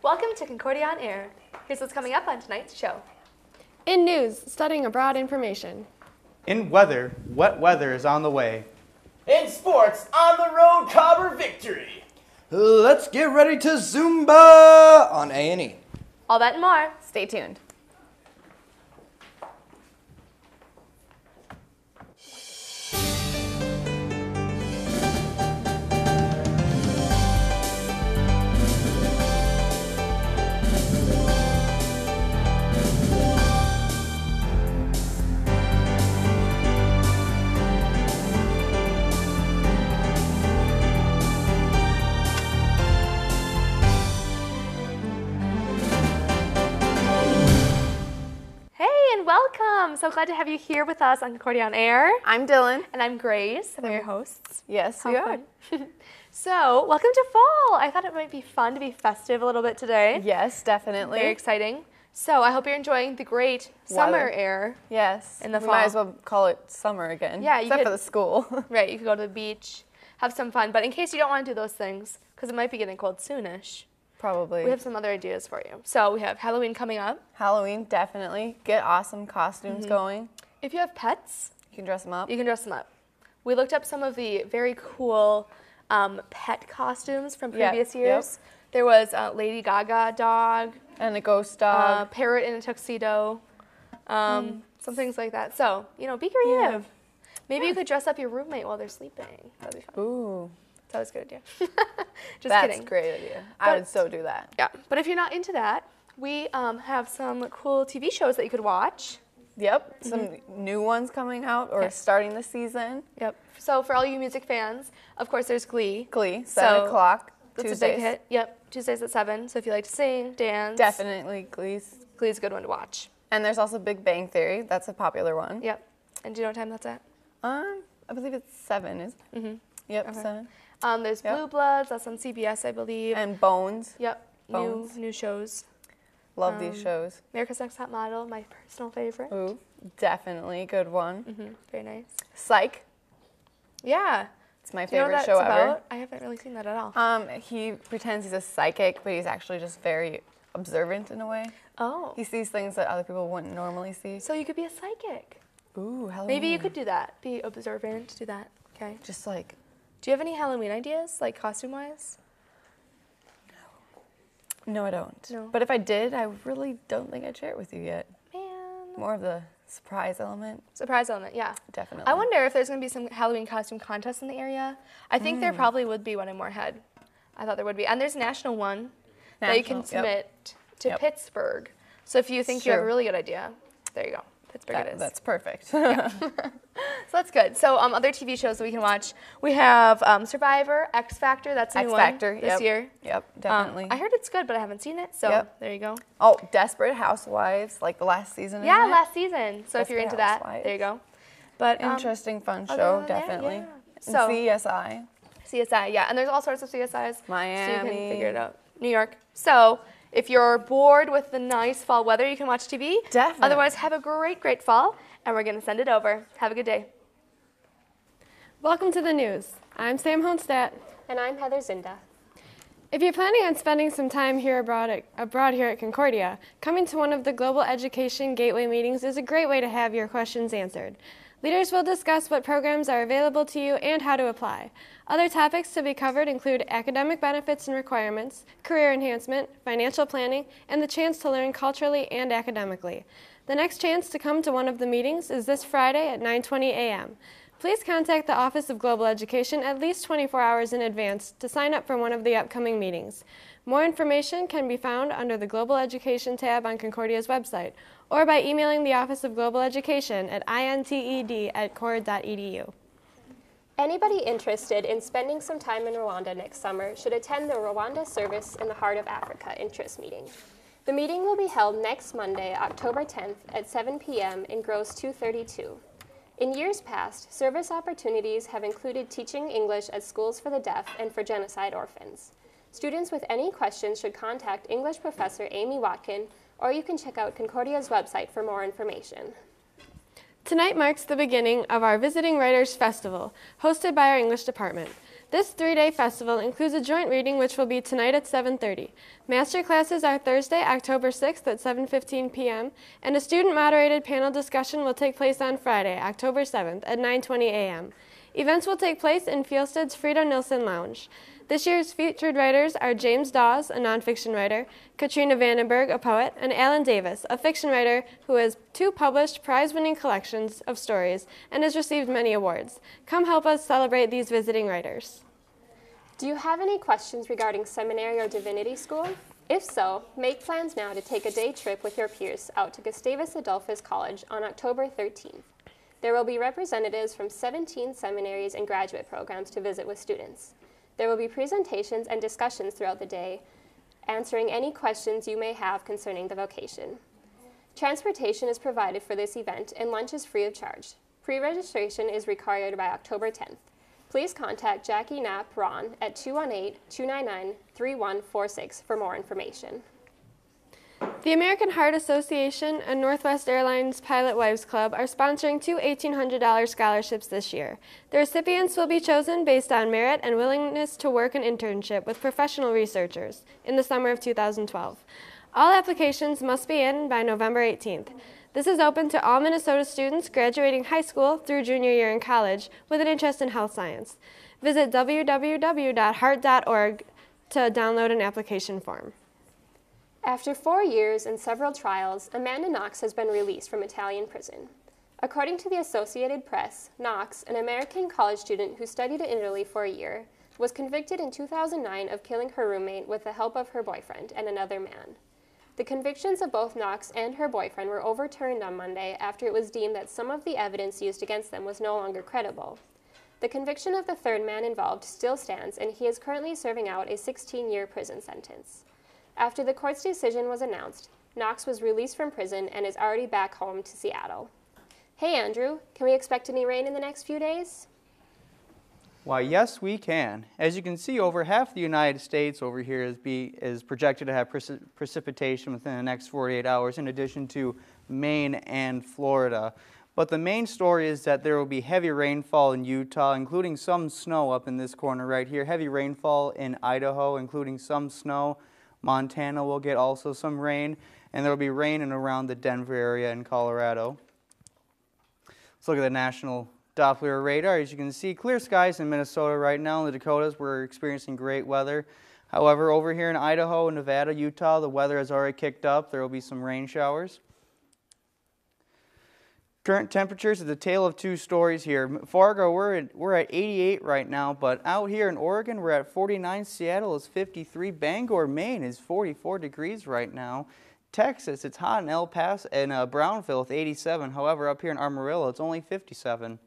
Welcome to Concordia On Air. Here's what's coming up on tonight's show. In news, studying abroad information. In weather, wet weather is on the way. In sports, on the road, Cobber victory. Let's get ready to Zumba on A&E. All that and more. Stay tuned. Welcome. So glad to have you here with us on Concordia On Air. I'm Dylan. And I'm Grace. We're your hosts. Yes, we are. So, welcome to fall. I thought it might be fun to be festive a little bit today. Yes, definitely. Very exciting. So, I hope you're enjoying the great summer air. Yes. In the fall. We might as well call it summer again. Yeah, except for the school. Right, you could go to the beach, have some fun. But in case you don't want to do those things, because it might be getting cold soonish. Probably. We have some other ideas for you. So we have Halloween coming up. Halloween, definitely. Get awesome costumes going. If you have pets, you can dress them up. You can dress them up. We looked up some of the very cool pet costumes from previous years. Yep. There was a Lady Gaga dog. And a ghost dog. A parrot in a tuxedo. Some things like that. So, you know, be creative. Yeah. Maybe you could dress up your roommate while they're sleeping. That'd be fun. Ooh. That was a good idea. That's kidding. a great idea. I would so do that. Yeah, but if you're not into that, we have some cool TV shows that you could watch. Yep, some new ones coming out or starting the season. Yep. So for all you music fans, of course, there's Glee. Glee, 7 o'clock, Tuesdays. Tuesdays. That's a big hit. Yep, Tuesdays at 7. So if you like to sing, dance. Definitely Glee's a good one to watch. And there's also Big Bang Theory. That's a popular one. Yep. And do you know what time that's at? I believe it's 7, isn't it? Yep, Okay. 7. There's Blue Bloods, that's on CBS, I believe. And Bones. Yep, Bones. New shows. Love these shows. America's Next Top Model, my personal favorite. Ooh, definitely a good one. Very nice. Psych. Yeah. It's my Do you know favorite what show that's ever. about? I haven't really seen that at all. He pretends he's a psychic, but he's actually just very observant in a way. Oh. He sees things that other people wouldn't normally see. So you could be a psychic. Ooh, Halloween. Maybe you could do that. Be observant, do that. Okay. Just like... Do you have any Halloween ideas, like costume-wise? No, I don't. No. But if I did, I really don't think I'd share it with you yet. Man. More of the surprise element. Surprise element, yeah. Definitely. I wonder if there's going to be some Halloween costume contests in the area. I think there probably would be one in Moorhead. I thought there would be. And there's a national one that you can submit to Pittsburgh. So if you think you have a really good idea, there you go. Pittsburgh it is. That's perfect. Yeah. So that's good. So other TV shows that we can watch. We have Survivor, X Factor. That's a new one this year. Yep, definitely. I heard it's good, but I haven't seen it. So there you go. Oh, Desperate Housewives, like the last season. Yeah, isn't it? last season. So if you're into that, there you go. But interesting, fun show, definitely. Yeah. So CSI. CSI, yeah. And there's all sorts of CSIs. Miami. So you can figure it out. New York. So if you're bored with the nice fall weather, you can watch TV. Definitely. Otherwise, have a great, great fall. And we're going to send it over. Have a good day. Welcome to the news. I'm Sam Honstadt. And I'm Heather Zinda. If you're planning on spending some time here abroad here at Concordia, coming to one of the Global Education Gateway meetings is a great way to have your questions answered. Leaders will discuss what programs are available to you and how to apply. Other topics to be covered include academic benefits and requirements, career enhancement, financial planning, and the chance to learn culturally and academically. The next chance to come to one of the meetings is this Friday at 9:20 a.m. Please contact the Office of Global Education at least 24 hours in advance to sign up for one of the upcoming meetings. More information can be found under the Global Education tab on Concordia's website, or by emailing the Office of Global Education at inted@cord.edu. Anybody interested in spending some time in Rwanda next summer should attend the Rwanda Service in the Heart of Africa Interest Meeting. The meeting will be held next Monday, October 10th at 7 p.m. in Gross 232. In years past, service opportunities have included teaching English at schools for the deaf and for genocide orphans. Students with any questions should contact English professor Amy Watkin, or you can check out Concordia's website for more information. Tonight marks the beginning of our Visiting Writers Festival, hosted by our English department. This 3-day festival includes a joint reading which will be tonight at 7:30. Master classes are Thursday, October 6th at 7:15 p.m. and a student-moderated panel discussion will take place on Friday, October 7th at 9:20 a.m. Events will take place in Fieldsted's Frida Nilsson Lounge. This year's featured writers are James Dawes, a nonfiction writer, Katrina Vandenberg, a poet, and Alan Davis, a fiction writer who has 2 published prize-winning collections of stories and has received many awards. Come help us celebrate these visiting writers. Do you have any questions regarding seminary or divinity school? If so, make plans now to take a day trip with your peers out to Gustavus Adolphus College on October 13th. There will be representatives from 17 seminaries and graduate programs to visit with students. There will be presentations and discussions throughout the day, answering any questions you may have concerning the vocation. Transportation is provided for this event and lunch is free of charge. Pre-registration is required by October 10th. Please contact Jackie Knapp Ron at 218-299-3146 for more information. The American Heart Association and Northwest Airlines Pilot Wives Club are sponsoring 2 $1,800 scholarships this year. The recipients will be chosen based on merit and willingness to work an internship with professional researchers in the summer of 2012. All applications must be in by November 18th. This is open to all Minnesota students graduating high school through junior year in college with an interest in health science. Visit www.heart.org to download an application form. After 4 years and several trials, Amanda Knox has been released from Italian prison. According to the Associated Press, Knox, an American college student who studied in Italy for a year, was convicted in 2009 of killing her roommate with the help of her boyfriend and another man. The convictions of both Knox and her boyfriend were overturned on Monday after it was deemed that some of the evidence used against them was no longer credible. The conviction of the third man involved still stands, and he is currently serving out a 16-year prison sentence. After the court's decision was announced, Knox was released from prison and is already back home to Seattle. Hey Andrew, can we expect any rain in the next few days? Why, yes, we can. As you can see, over half the United States over here is projected to have precipitation within the next 48 hours, in addition to Maine and Florida. But the main story is that there will be heavy rainfall in Utah, including some snow up in this corner right here. Heavy rainfall in Idaho, including some snow. Montana will get also some rain, and there will be rain in around the Denver area in Colorado. Let's look at the National Doppler radar. As you can see, clear skies in Minnesota right now. In the Dakotas, we're experiencing great weather. However, over here in Idaho, Nevada, Utah, the weather has already kicked up. There will be some rain showers. Current temperatures is a tale of 2 stories here. Fargo, we're at 88 right now, but out here in Oregon, we're at 49. Seattle is 53. Bangor, Maine is 44 degrees right now. Texas, it's hot in El Paso and Brownville with 87. However, up here in Amarillo, it's only 57.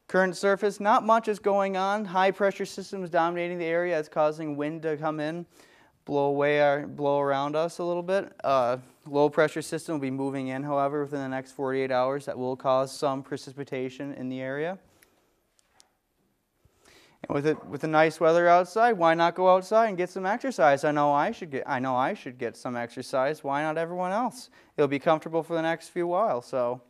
Current surface, not much is going on. High pressure systems dominating the area. It's causing wind to come in, blow around us a little bit. Low pressure system will be moving in, however, within the next 48 hours. That will cause some precipitation in the area. And with the nice weather outside, why not go outside and get some exercise? I know I should get some exercise. Why not everyone else? It'll be comfortable for the next few while. So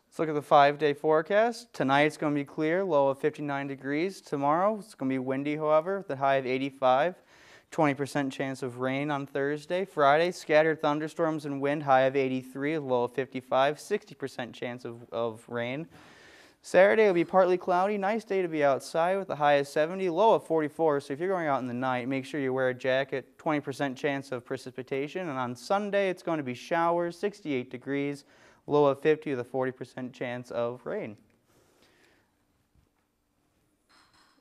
let's look at the 5-day forecast. Tonight it's going to be clear, low of 59 degrees. Tomorrow it's going to be windy, however, with a high of 85. 20% chance of rain on Thursday. Friday, scattered thunderstorms and wind, high of 83, low of 55, 60% chance of rain. Saturday will be partly cloudy, nice day to be outside with a high of 70, low of 44. So if you're going out in the night, make sure you wear a jacket, 20% chance of precipitation. And on Sunday, it's going to be showers, 68 degrees, low of 50 with a 40% chance of rain.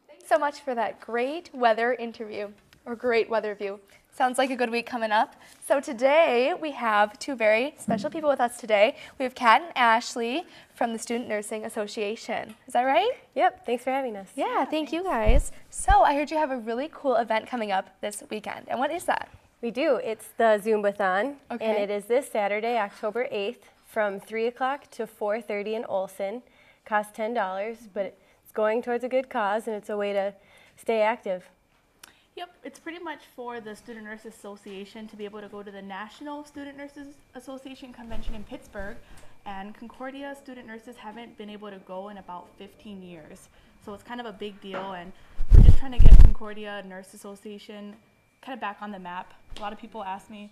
Thanks so much for that great weather interview. Or great weather view. Sounds like a good week coming up. So today we have 2 very special people with us today. We have Kat and Ashley from the Student Nursing Association. Is that right? Yep, thanks for having us. Yeah, thank you guys. So I heard you have a really cool event coming up this weekend. And what is that? We do. It's the Zumbathon, and it is this Saturday, October 8th, from 3 o'clock to 4:30 in Olson. Costs $10, but it's going towards a good cause, and it's a way to stay active. Yep, it's pretty much for the Student Nurses Association to be able to go to the National Student Nurses Association Convention in Pittsburgh, and Concordia student nurses haven't been able to go in about 15 years. So it's kind of a big deal, and we're just trying to get Concordia Nurse Association kind of back on the map. A lot of people ask me,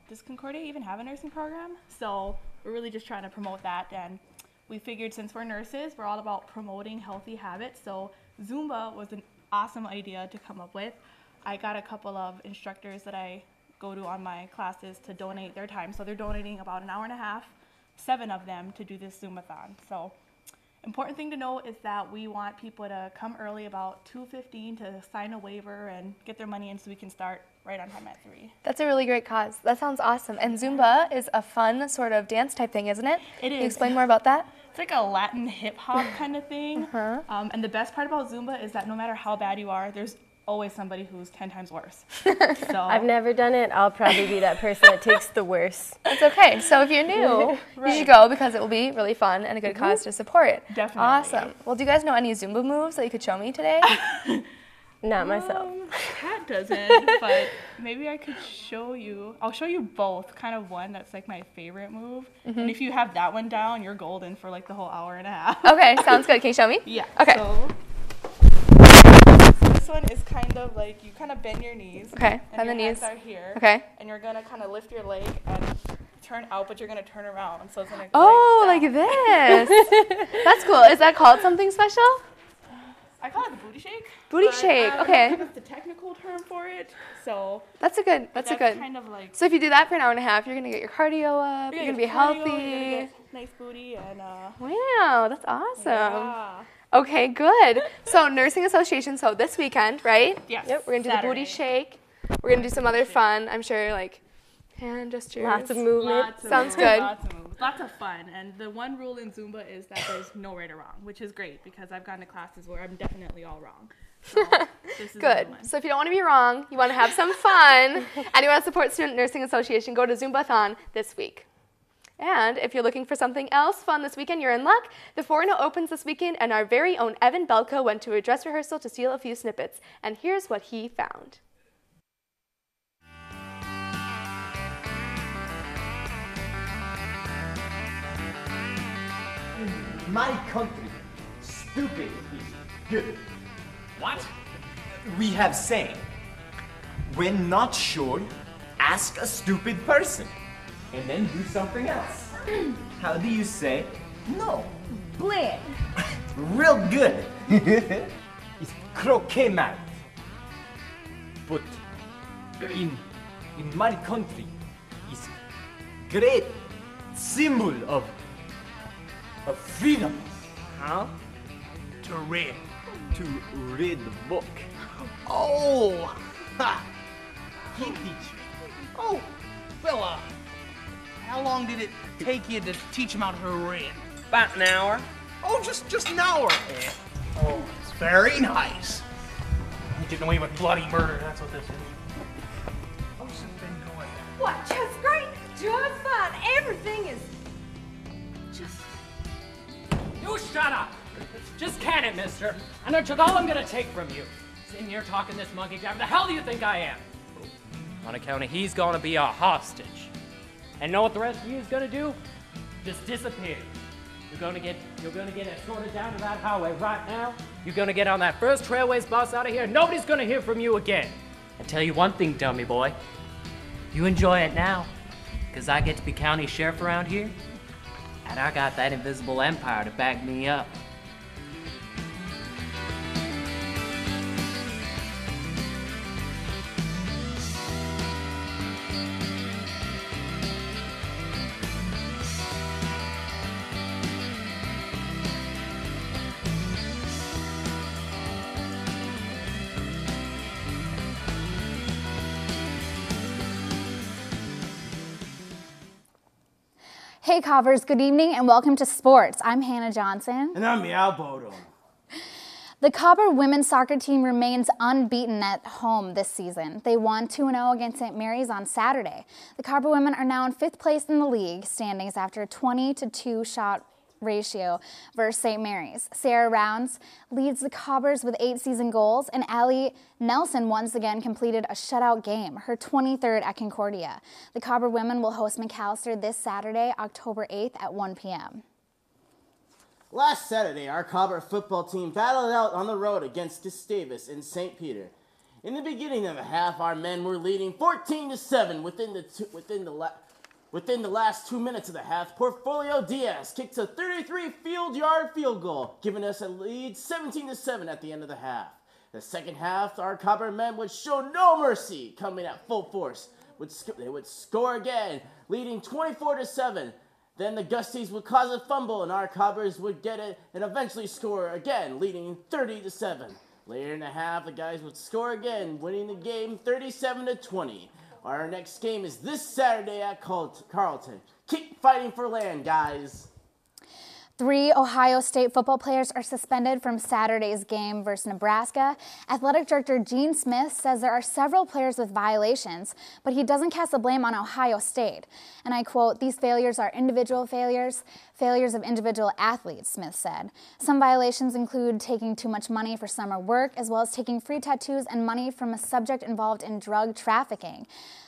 does Concordia even have a nursing program? So we're really just trying to promote that, and we figured since we're nurses, we're all about promoting healthy habits. So Zumba was an awesome idea to come up with. I got a couple of instructors that I go to on my classes to donate their time. So they're donating about an hour and a half, 7 of them, to do this Zumbathon. So important thing to note is that we want people to come early, about 2:15, to sign a waiver and get their money in so we can start right on time at 3. That's a really great cause. That sounds awesome. And Zumba is a fun sort of dance type thing, isn't it? It is. Can you explain more about that? It's like a Latin hip hop kind of thing. And the best part about Zumba is that no matter how bad you are, there's always somebody who's 10 times worse. So I've never done it. I'll probably be that person that takes the worst. That's okay. So if you're new, you should go because it will be really fun and a good cause to support it. Definitely. Awesome. Well, do you guys know any Zumba moves that you could show me today? Not myself. Kat doesn't, but maybe I could show you. I'll show you both. Kind of one that's like my favorite move. And if you have that one down, you're golden for like the whole hour and a half. Okay, sounds good. Can you show me? Yeah. Okay. So this one is kind of like you kind of bend your knees. Okay, and bend the your knees. hands are here. Okay. And you're gonna kind of lift your leg and turn out, but you're gonna turn around. So it's gonna. Oh, like like this. That's cool. Is that called something special? I call it the booty shake. Booty but shake. I don't Okay. know if it's the technical term for it. So That's a good. That's a good. kind of like. So if you do that for an hour and a half, you're gonna get your cardio up. You're gonna be healthy. You're gonna get nice booty and. Wow, that's awesome. Yeah. Okay, good. So nursing association. So this weekend, right? Yes. Yep. We're gonna do the booty shake. We're gonna do some other fun. I'm sure, like hand gestures. Lots of movement. Sounds good. Lots of moves. Lots of fun. And the one rule in Zumba is that there's no right or wrong, which is great because I've gone to classes where I'm definitely all wrong. So this is Good. So if you don't want to be wrong, you want to have some fun, and you want to support Student Nursing Association, go to Zumbathon this week. And if you're looking for something else fun this weekend, you're in luck. The 4-0 opens this weekend, and our very own Evan Belko went to a dress rehearsal to steal a few snippets. And here's what he found. In my country, stupid is good. What? We have saying, when not sure, ask a stupid person, and then do something else. How do you say no? Bland. Real good. It's croquet mat. But in my country, it's great symbol of freedom. Huh? To read. To read the book. Oh! Ha! He teach you. Oh, well, how long did it take you to teach him how to read? About an hour. Oh, just an hour. Oh, it's very nice. You're getting away with bloody murder, that's what this is. How's it been going? What, just great? Just fine. Everything is just... You shut up! Just can it, mister. And I took all I'm gonna take from you. Sitting here talking this monkey jab. The hell do you think I am? On account of he's gonna be a hostage. And know what the rest of you is gonna do? Just disappear. You're gonna get escorted down to that highway right now. You're gonna get on that first Trailways bus out of here. Nobody's gonna hear from you again. I tell you one thing, dummy boy. You enjoy it now, cause I get to be county sheriff around here, and I got that invisible empire to back me up. Hey Cobbers, good evening and welcome to sports. I'm Hannah Johnson. And I'm Meow Bodo. The Cobber women's soccer team remains unbeaten at home this season. They won 2-0 against St. Mary's on Saturday. The Cobber women are now in 5th place in the league standings after a 20-2 shot ratio versus St. Mary's. Sarah Rounds leads the Cobbers with 8 season goals, and Allie Nelson once again completed a shutout game, her 23rd at Concordia. The Cobber women will host McAllister this Saturday, October 8th at 1 p.m. Last Saturday, our Cobber football team battled out on the road against Gustavus in St. Peter. In the beginning of the half, our men were leading 14-7 within the last 2 minutes of the half. Portfolio Diaz kicked a 33-yard field goal, giving us a lead 17-7 at the end of the half. The second half, our Cobber men would show no mercy, coming at full force. They would score again, leading 24-7. Then the Gusties would cause a fumble, and our Cobbers would get it and eventually score again, leading 30-7. Later in the half, the guys would score again, winning the game 37-20. Our next game is this Saturday at Carleton. Keep fighting for land, guys. 3 Ohio State football players are suspended from Saturday's game versus Nebraska. Athletic Director Gene Smith says there are several players with violations, but he doesn't cast the blame on Ohio State. And I quote, "These failures are individual failures of individual athletes," Smith said. Some violations include taking too much money for summer work, as well as taking free tattoos and money from a subject involved in drug trafficking.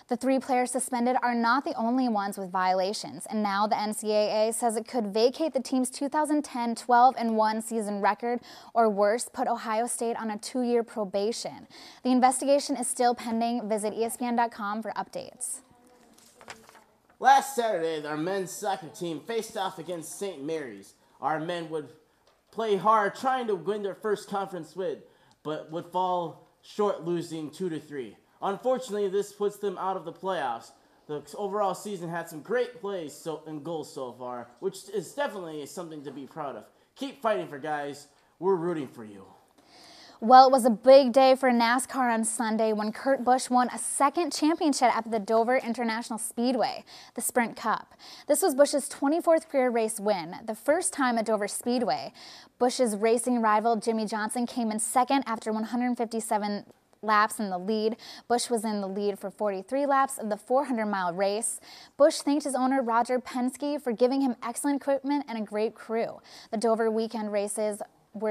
The 3 players suspended are not the only ones with violations, and now the NCAA says it could vacate the team's 2010 12-1 season record, or worse, put Ohio State on a 2-year probation. The investigation is still pending. Visit ESPN.com for updates. Last Saturday, our men's soccer team faced off against St. Mary's. Our men would play hard, trying to win their first conference win, but would fall short, losing 2-3. Unfortunately, this puts them out of the playoffs. The overall season had some great plays and goals so far, which is definitely something to be proud of. Keep fighting for guys. We're rooting for you. Well, it was a big day for NASCAR on Sunday when Kurt Busch won a second championship at the Dover International Speedway, the Sprint Cup. This was Busch's 24th career race win, the first time at Dover Speedway. Busch's racing rival Jimmy Johnson came in second after 157 laps in the lead. Busch was in the lead for 43 laps of the 400-mile race. Busch thanked his owner, Roger Penske, for giving him excellent equipment and a great crew. The Dover weekend races were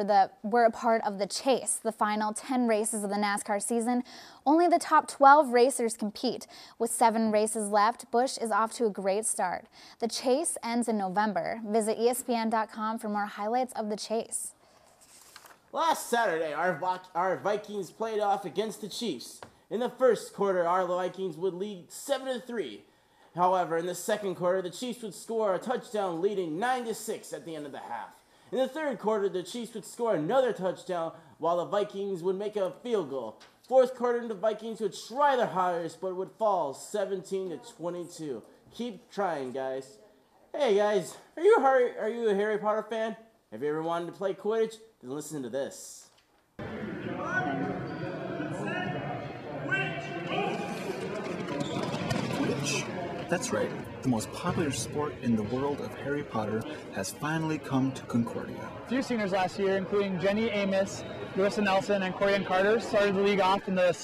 a part of the chase, the final 10 races of the NASCAR season. Only the top 12 racers compete. With 7 races left, Busch is off to a great start. The chase ends in November. Visit ESPN.com for more highlights of the chase. Last Saturday, our Vikings played off against the Chiefs. In the first quarter, our Vikings would lead 7-3. However, in the second quarter, the Chiefs would score a touchdown, leading 9-6 at the end of the half. In the third quarter, the Chiefs would score another touchdown, while the Vikings would make a field goal. Fourth quarter, the Vikings would try their hardest, but would fall 17-22. Keep trying, guys. Hey, guys, are you a Harry Potter fan? Have you ever wanted to play Quidditch? Then listen to this. Quidditch. That's right. The most popular sport in the world of Harry Potter has finally come to Concordia. A few seniors last year, including Jenny Amos, Larissa Nelson, and Corian Carter, started the league off in the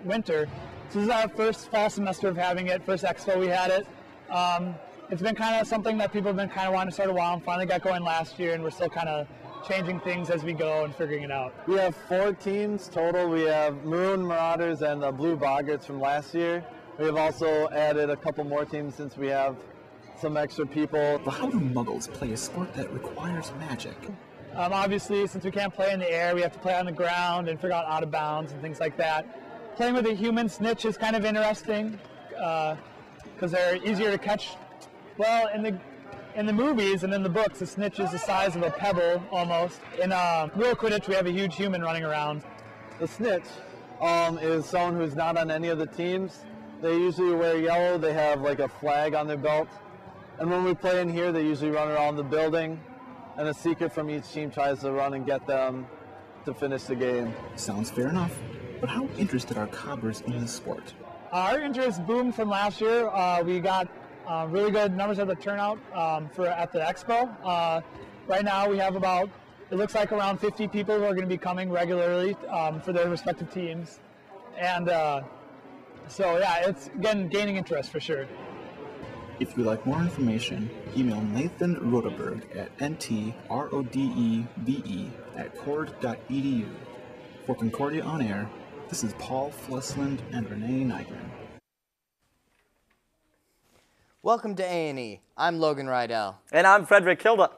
winter. So this is our first fall semester of having it, first expo we had it. It's been kind of something that people have been kind of wanting to start a while, and finally got going last year, and we're still kind of changing things as we go and figuring it out. We have 4 teams total. We have Maroon Marauders and the Blue Boggarts from last year. We have also added a couple more teams since we have some extra people. But how do Muggles play a sport that requires magic? Obviously, since we can't play in the air, we have to play on the ground and figure out of bounds and things like that. Playing with a human snitch is kind of interesting because they're easier to catch. Well, in the movies and in the books, the snitch is the size of a pebble almost. In real Quidditch, we have a huge human running around. The snitch is someone who's not on any of the teams. They usually wear yellow. They have like a flag on their belt. And when we play in here, they usually run around the building, and a secret from each team tries to run and get them to finish the game. Sounds fair enough. But how interested are cobbers in this sport? Our interest boomed from last year. We got really good numbers of the turnout at the expo. Right now we have it looks like around 50 people who are going to be coming regularly for their respective teams. And so yeah, it's again gaining interest for sure. If you'd like more information, email Nathan Rodeberg at ntrodebe@cord.edu. For Concordia On Air, this is Paul Flesland and Renee Nygren. Welcome to A&E. I'm Logan Rydell. And I'm Frederick Hilda.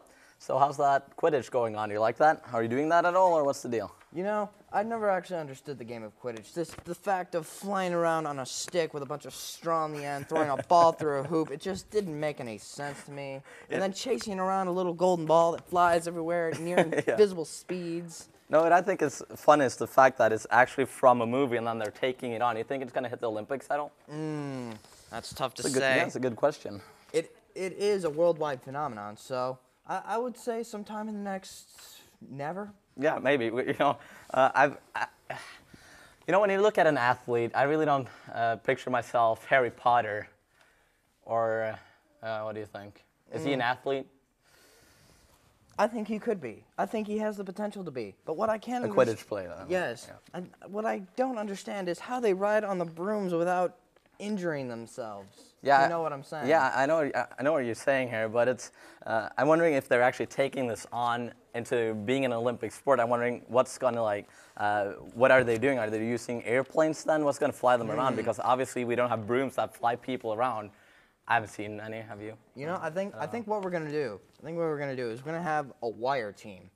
So how's that Quidditch going on? You like that? Are you doing that at all, or what's the deal? You know, I never actually understood the game of Quidditch. The fact of flying around on a stick with a bunch of straw on the end, throwing a ball through a hoop, it just didn't make any sense to me. And then chasing around a little golden ball that flies everywhere at near invisible speeds. No, what I think is fun is the fact that it's actually from a movie and then they're taking it on. You think it's going to hit the Olympics at all? That's tough to say. say. That's a good question. It is a worldwide phenomenon, so I would say sometime in the next never. Yeah, maybe. You know, when you look at an athlete, I really don't picture myself Harry Potter, or what do you think? Is he an athlete? I think he could be. I think he has the potential to be. But what I can't understand... A Quidditch player. Yes. Yeah. And what I don't understand is how they ride on the brooms without injuring themselves. Yeah, you know what I'm saying? Yeah, I know what you're saying here, but it's. I'm wondering if they're actually taking this on into being an Olympic sport. I'm wondering what's going to what are they doing? Are they using airplanes then? What's going to fly them around? Because obviously we don't have brooms that fly people around. I haven't seen any. Have you? You know, I think what we're gonna do. is we're gonna have a wire team.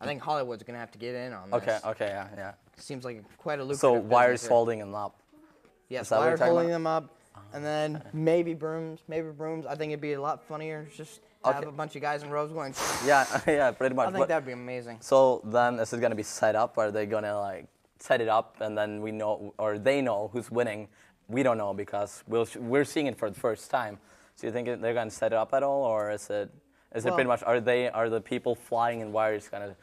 I think Hollywood's gonna have to get in on this. Okay, yeah. Seems like quite a lucrative. So wires business holding them up. Yes, wires holding them up, and then maybe brooms. I think it'd be a lot funnier just to have a bunch of guys in rows going. Yeah, pretty much. I think that'd be amazing. So then, is it gonna be set up? Are they gonna set it up, and then we know, or they know who's winning? We don't know because we're seeing it for the first time. So you think they're going to set it up at all, or is it pretty much are the people flying in wires going to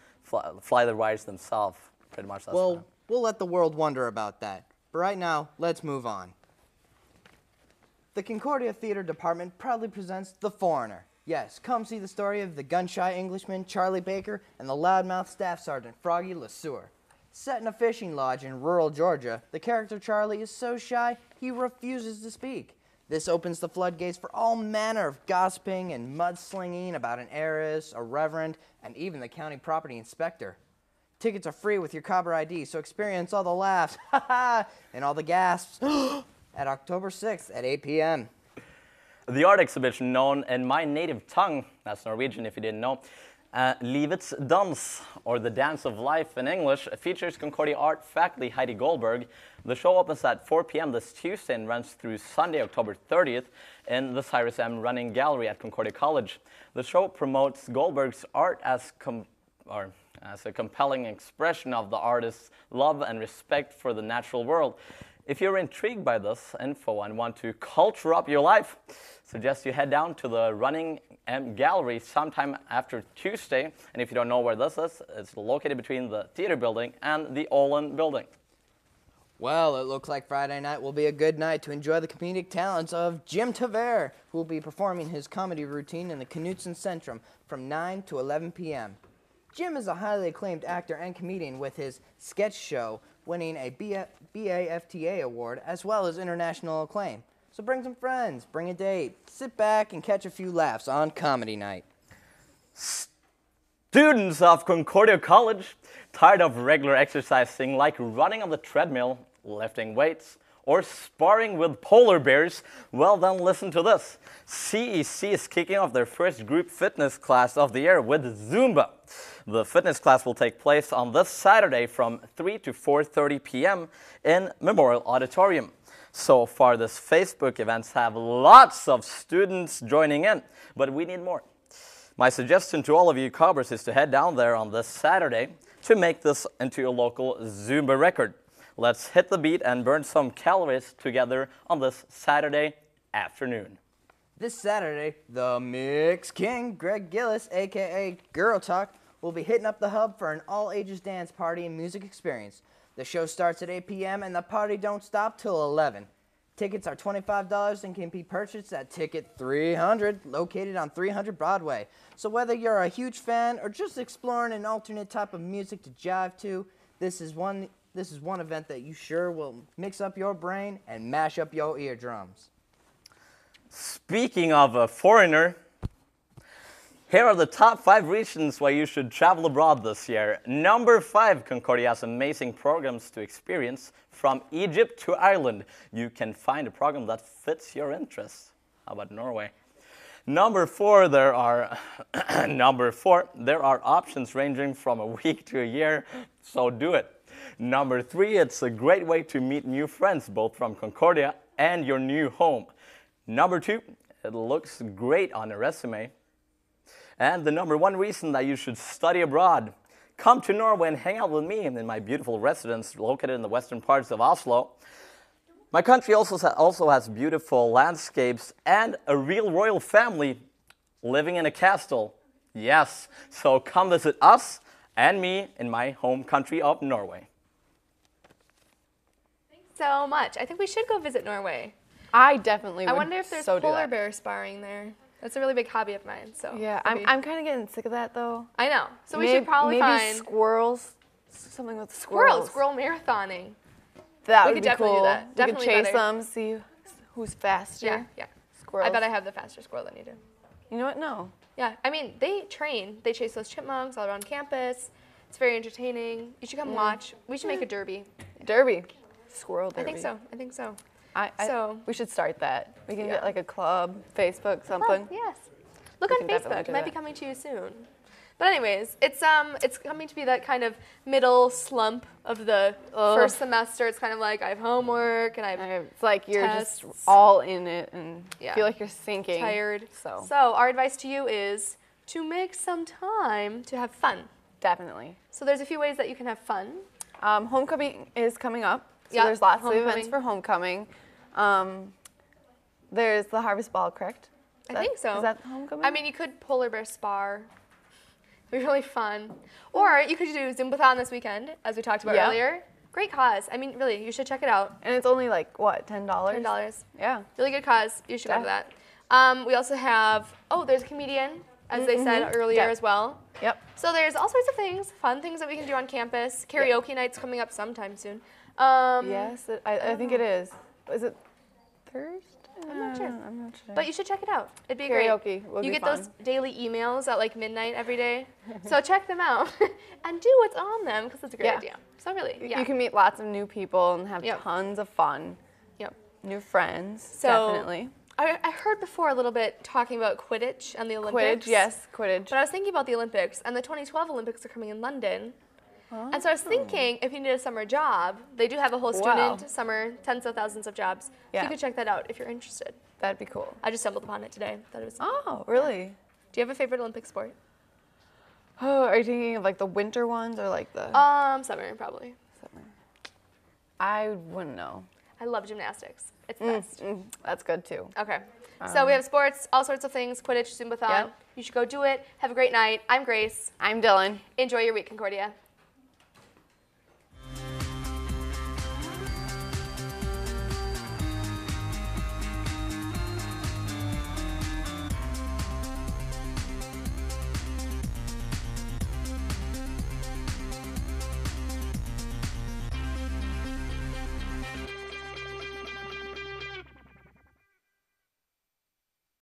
fly the wires themselves? Pretty much. Well, we'll let the world wonder about that. But right now, let's move on. The Concordia Theater Department proudly presents The Foreigner. Yes, come see the story of the gun-shy Englishman Charlie Baker and the loudmouth staff sergeant Froggy LeSueur. Set in a fishing lodge in rural Georgia, the character Charlie is so shy he refuses to speak. This opens the floodgates for all manner of gossiping and mudslinging about an heiress, a reverend, and even the county property inspector. Tickets are free with your Cobber ID, so experience all the laughs and all the gasps at October 6th at 8 p.m. The art exhibition known in my native tongue, that's Norwegian if you didn't know, Livets Dans, or The Dance of Life in English, features Concordia art faculty Heidi Goldberg. The show opens at 4 p.m. this Tuesday and runs through Sunday, October 30th in the Cyrus M. Running Gallery at Concordia College. The show promotes Goldberg's art as a compelling expression of the artist's love and respect for the natural world. If you're intrigued by this info and want to culture up your life, suggest you head down to the Running Gallery sometime after Tuesday. And if you don't know where this is, it's located between the theater building and the Olin building. Well, it looks like Friday night will be a good night to enjoy the comedic talents of Jim Tavere, who will be performing his comedy routine in the Knutson Centrum from 9 to 11 p.m. Jim is a highly acclaimed actor and comedian with his sketch show winning a BAFTA award as well as international acclaim. So bring some friends, bring a date, sit back and catch a few laughs on comedy night. Students of Concordia College, tired of regular exercising like running on the treadmill, lifting weights, or sparring with polar bears? Well, then listen to this. CEC is kicking off their first group fitness class of the year with Zumba. The fitness class will take place on this Saturday from 3 to 4:30 p.m. in Memorial Auditorium. So far, this Facebook events have lots of students joining in, but we need more. My suggestion to all of you Cobbers is to head down there on this Saturday to make this into a local Zumba record. Let's hit the beat and burn some calories together on this Saturday afternoon. This Saturday, the Mix King, Greg Gillis, a.k.a. Girl Talk, will be hitting up the hub for an all-ages dance party and music experience. The show starts at 8 p.m. and the party don't stop till 11. Tickets are $25 and can be purchased at Ticket 300, located on 300 Broadway. So whether you're a huge fan or just exploring an alternate type of music to jive to, this is one event that you sure will mix up your brain and mash up your eardrums. Speaking of a foreigner, here are the top 5 regions where you should travel abroad this year. Number 5, Concordia has amazing programs to experience from Egypt to Ireland. You can find a program that fits your interests. How about Norway? Number 4, there are options ranging from a week to a year, so do it. Number 3, it's a great way to meet new friends, both from Concordia and your new home. Number 2, it looks great on a resume. And the number 1 reason that you should study abroad. Come to Norway and hang out with me in my beautiful residence located in the western parts of Oslo. My country also has beautiful landscapes and a real royal family living in a castle. Yes, so come visit us and me in my home country of Norway. Thanks so much. I think we should go visit Norway. I definitely would. I wonder if there's polar bear sparring there. That's a really big hobby of mine. So yeah, I'm kind of getting sick of that though. I know. So we should probably find squirrels. Something with squirrels. Squirrel marathoning. That we would could be definitely cool. do that. Definitely we could chase better. them, see who's faster. Yeah, yeah. Squirrels. I bet I have the faster squirrel than you do. You know what? No. Yeah, I mean, they train. They chase those chipmunks all around campus. It's very entertaining. You should come watch. We should make a derby. Derby. Squirrel derby. I think so. I think so. We should start that. We can get like a club, Facebook, something. Yes. Look on Facebook. It might be coming to you soon. But anyways, it's coming to be that kind of middle slump of the first semester. It's kind of like I have homework and it's like you're just all in it and feel like you're sinking. Tired. So our advice to you is to make some time to have fun. Definitely. So there's a few ways that you can have fun. Homecoming is coming up. So there's lots of events for homecoming. There's the Harvest Ball, correct? I think so. Is that homecoming? I mean, you could polar bear spar. It'd be really fun. Or you could do Zumbathon this weekend, as we talked about earlier. Great cause. I mean, really, you should check it out. And it's only like, what, $10? $10. Yeah. Really good cause. You should go to that. We also have, there's a comedian, as they said earlier as well. Yep. So there's all sorts of things, fun things that we can do on campus. Karaoke night's coming up sometime soon. Yes, I think it is. Is it Thursday? I'm not sure. I'm not sure. But you should check it out. It'd be Karaoke great. would You be get fun. those daily emails at like midnight every day. So check them out and do what's on them because it's a great idea. So really, You can meet lots of new people and have tons of fun. Yep. New friends, So, definitely. I heard before a little bit talking about Quidditch and the Olympics. Quidditch, yes, Quidditch. But I was thinking about the Olympics, and the 2012 Olympics are coming in London. And so I was thinking, if you need a summer job, they do have a whole student summer, tens of thousands of jobs. So you could check that out if you're interested. That'd be cool. I just stumbled upon it today. Thought it was really? Do you have a favorite Olympic sport? Oh, are you thinking of like the winter ones or like the? Summer probably. Summer. I wouldn't know. I love gymnastics. It's the best. That's good too. Okay. So we have sports, all sorts of things, Quidditch, Zumbathon. You should go do it. Have a great night. I'm Grace. I'm Dylan. Enjoy your week, Concordia.